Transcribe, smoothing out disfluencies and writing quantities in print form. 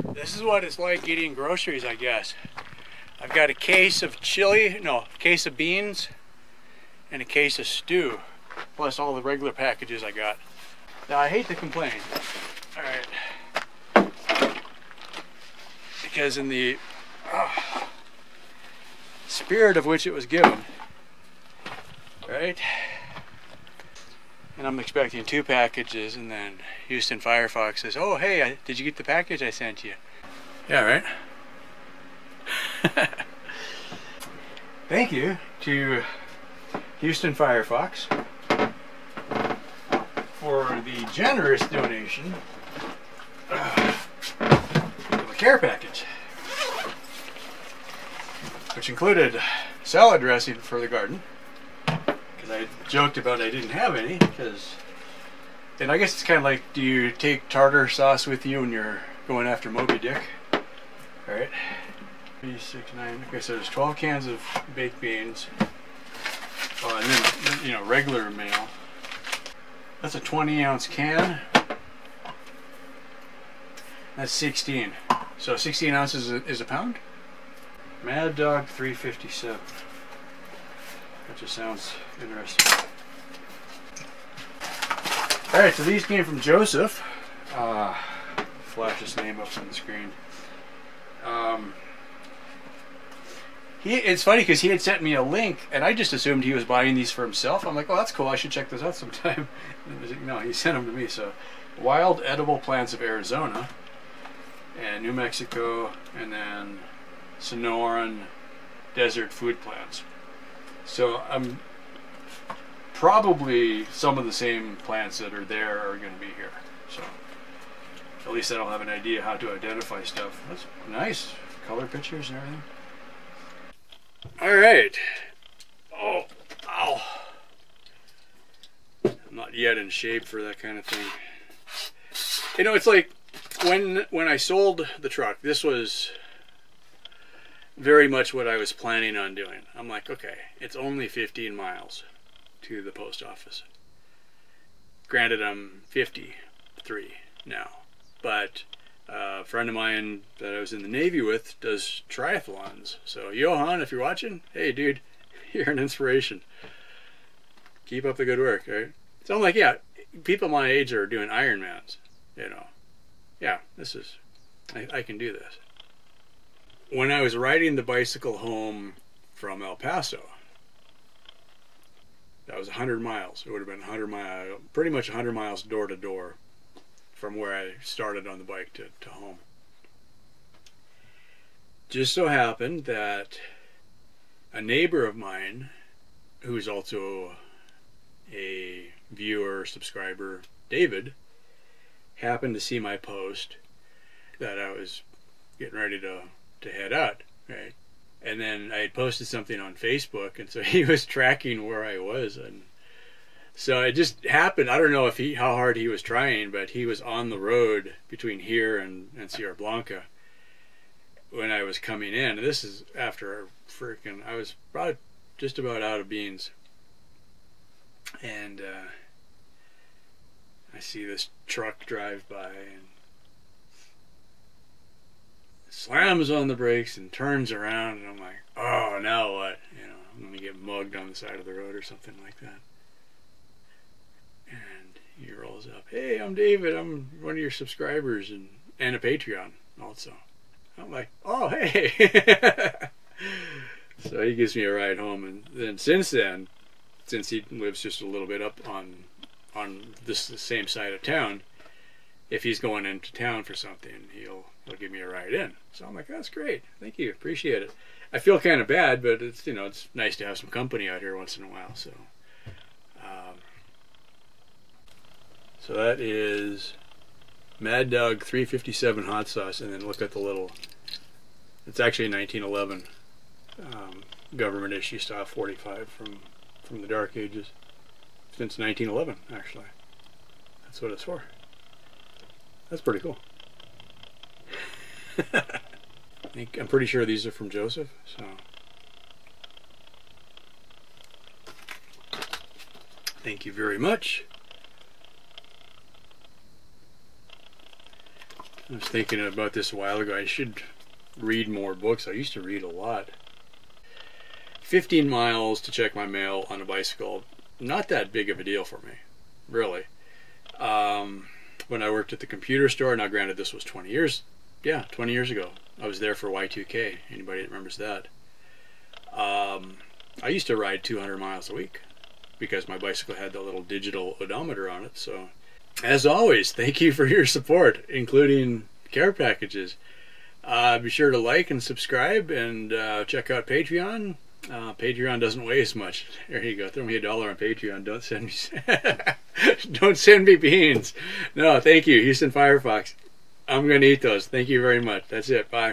This is what it's like eating groceries, I guess. I've got a case of case of beans and a case of stew, plus all the regular packages I got. Now, I hate to complain, all right, because in the spirit of which it was given, right? And I'm expecting 2 packages, and then Houston Firefox says, "Oh, hey, did you get the package I sent you?" Yeah, right. Thank you to Houston Firefox for the generous donation of a care package, which included salad dressing for the garden. I joked about I didn't have any and I guess it's kind of like, do you take tartar sauce with you when you're going after Moby Dick? All right, 3, 6, 9. Okay, so there's 12 cans of baked beans. Oh, and then regular mayo. That's a 20-ounce can. That's 16. So 16 ounces is a pound. Mad Dog 357. That just sounds interesting. Alright, so these came from Joseph. Flash his name up on the screen. It's funny because he had sent me a link and I just assumed he was buying these for himself. I'm like, oh, that's cool, I should check those out sometime. And no, he sent them to me. So, wild edible plants of Arizona and New Mexico, and then Sonoran desert food plants. So probably some of the same plants that are there are going to be here. So at least I'll have an idea how to identify stuff. That's nice. Color pictures and everything. All right. Oh, ow. I'm not yet in shape for that kind of thing. It's like when I sold the truck, this was very much what I was planning on doing. I'm like, okay, it's only 15 miles to the post office. Granted, I'm 53 now, but a friend of mine that I was in the Navy with does triathlons. So, Johan, if you're watching, hey, dude, you're an inspiration. Keep up the good work, right? So I'm like, yeah, people my age are doing Ironmans, Yeah, I can do this. When I was riding the bicycle home from El Paso, that was 100 miles. It would have been 100 miles, pretty much 100 miles door to door from where I started on the bike to home. Just so happened that a neighbor of mine, who's also a viewer, subscriber, David, happened to see my post that I was getting ready to head out, right? And then I had posted something on Facebook, and so he was tracking where I was, and so it just happened. I don't know how hard he was trying, but he was on the road between here and Sierra Blanca when I was coming in. And this is after I was probably just about out of beans, and I see this truck drive by and slams on the brakes and turns around, and I'm like, oh, now what? I'm going to get mugged on the side of the road or something like that. And he rolls up, hey, I'm David, I'm one of your subscribers and a Patreon also. I'm like, oh, hey. So he gives me a ride home, and then since he lives just a little bit up on the same side of town, if he's going into town for something, he'll give me a ride in. So I'm like, that's great, thank you, appreciate it. I feel kind of bad, but it's it's nice to have some company out here once in a while. So so that is Mad Dog 357 hot sauce, and then look at the little, it's actually a 1911 government issue style 45 from the dark ages, since 1911 actually. That's what it's for. That's pretty cool. I'm pretty sure these are from Joseph, so thank you very much. I was thinking about this a while ago. I should read more books. I used to read a lot. 15 miles to check my mail on a bicycle. Not that big of a deal for me, really. When I worked at the computer store, now granted this was 20 years ago. I was there for Y2K. Anybody that remembers that? I used to ride 200 miles a week because my bicycle had the little digital odometer on it. So, as always, thank you for your support, including care packages. Be sure to like and subscribe, and check out Patreon. Patreon doesn't weigh as much. There you go. Throw me $1 on Patreon. Don't send me don't send me beans. No, thank you, Houston Firefox. I'm going to eat those. Thank you very much. That's it. Bye.